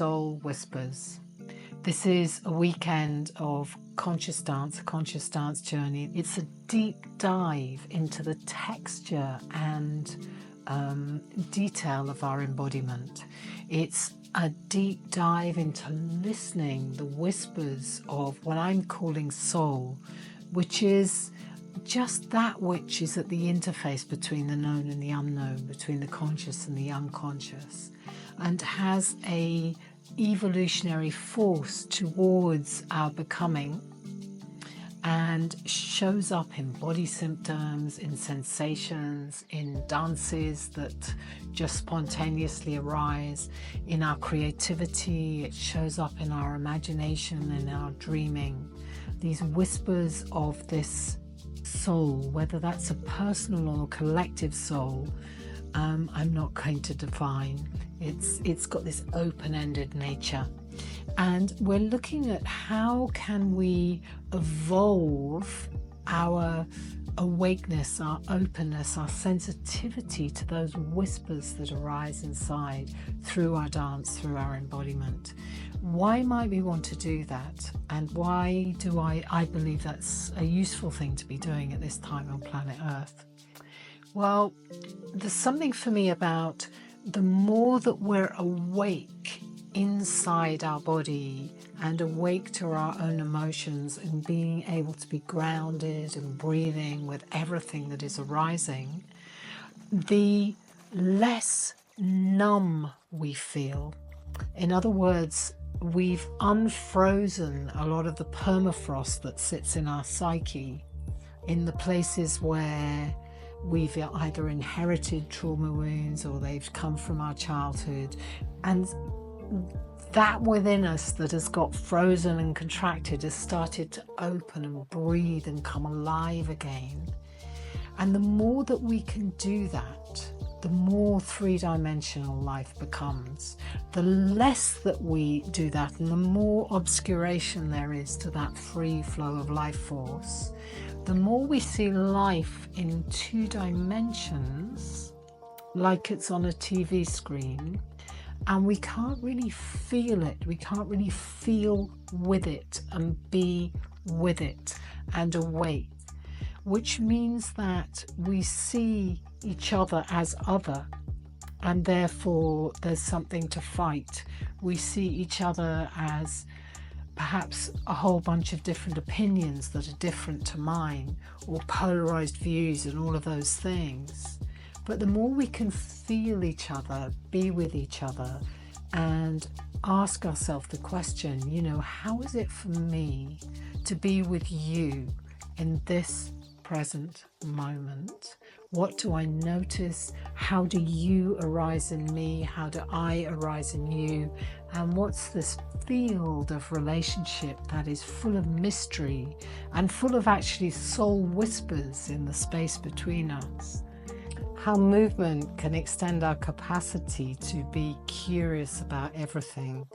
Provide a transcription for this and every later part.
Soul Whispers. This is a weekend of conscious dance, a conscious dance journey. It's a deep dive into the texture and detail of our embodiment. It's a deep dive into listening the whispers of what I'm calling soul, which is just that which is at the interface between the known and the unknown, between the conscious and the unconscious, and has a evolutionary force towards our becoming, and shows up in body symptoms, in sensations, in dances that just spontaneously arise, in our creativity. It shows up in our imagination and our dreaming. These whispers of this soul, whether that's a personal or collective soul, I'm not going to define. It's got this open-ended nature, and we're looking at how can we evolve our awakeness, our openness, our sensitivity to those whispers that arise inside through our dance, through our embodiment. Why might we want to do that? And why do I believe that's a useful thing to be doing at this time on planet Earth? Well, there's something for me about the more that we're awake inside our body and awake to our own emotions and being able to be grounded and breathing with everything that is arising, the less numb we feel. In other words, we've unfrozen a lot of the permafrost that sits in our psyche in the places where we've either inherited trauma wounds or they've come from our childhood, and that within us that has got frozen and contracted has started to open and breathe and come alive again. And the more that we can do that, the more three-dimensional life becomes. The less that we do that and the more obscuration there is to that free flow of life force, the more we see life in 2 dimensions, like it's on a TV screen, and we can't really feel it. We can't really feel with it and be with it and awake, which means that we see each other as other, and therefore there's something to fight. We see each other as perhaps a whole bunch of different opinions that are different to mine, or polarized views and all of those things. But the more we can feel each other, be with each other, and ask ourselves the question, how is it for me to be with you in this present moment? What do I notice? How do you arise in me? How do I arise in you? And what's this field of relationship that is full of mystery and full of actually soul whispers in the space between us? How movement can extend our capacity to be curious about everything,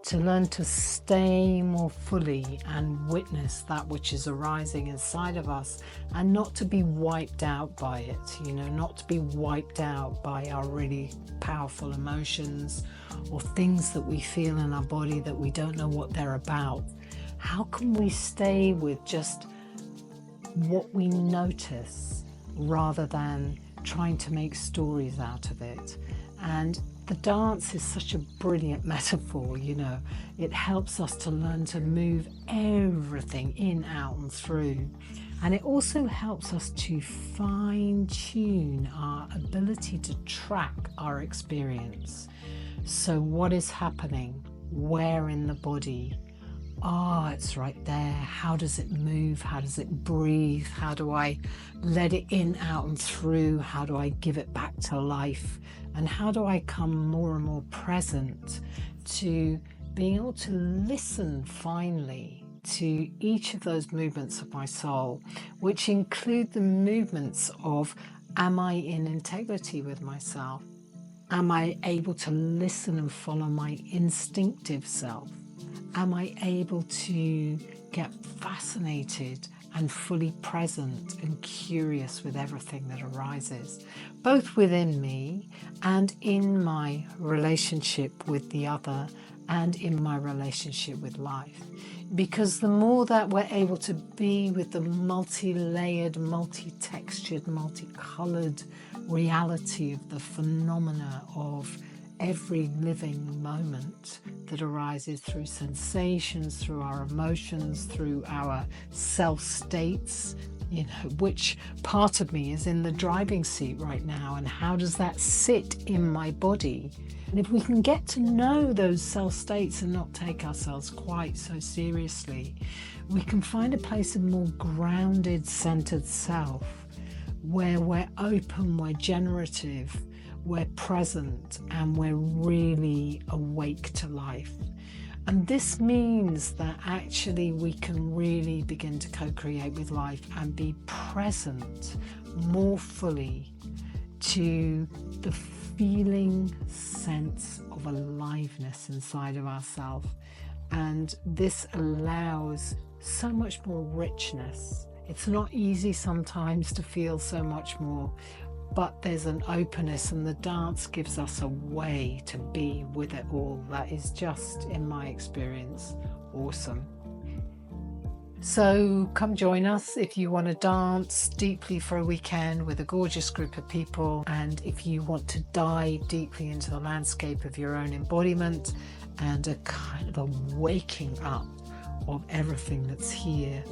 to learn to stay more fully and witness that which is arising inside of us, and not to be wiped out by it, not to be wiped out by our really powerful emotions or things that we feel in our body that we don't know what they're about. How can we stay with just what we notice rather than trying to make stories out of it? And the dance is such a brilliant metaphor, It helps us to learn to move everything in, out and through. And it also helps us to fine-tune our ability to track our experience. So what is happening? Where in the body? It's right there. How does it move? How does it breathe? How do I let it in, out and through? How do I give it back to life? And how do I come more and more present to being able to listen finally to each of those movements of my soul, which include the movements of, am I in integrity with myself? Am I able to listen and follow my instinctive self? Am I able to get fascinated and fully present and curious with everything that arises, both within me and in my relationship with the other and in my relationship with life. Because the more that we're able to be with the multi-layered, multi-textured, multi-coloured reality of the phenomena of every living moment that arises through sensations, through our emotions, through our self states, which part of me is in the driving seat right now, and how does that sit in my body? And if we can get to know those self states and not take ourselves quite so seriously, we can find a place of more grounded, centered self, where we're open, we're generative, we're present, and we're really awake to life. And this means that actually we can really begin to co-create with life and be present more fully to the feeling sense of aliveness inside of ourselves. And this allows so much more richness. It's not easy sometimes to feel so much more, but there's an openness, and the dance gives us a way to be with it all that is just, in my experience, awesome. So come join us if you want to dance deeply for a weekend with a gorgeous group of people, and if you want to dive deeply into the landscape of your own embodiment and a kind of a waking up of everything that's here.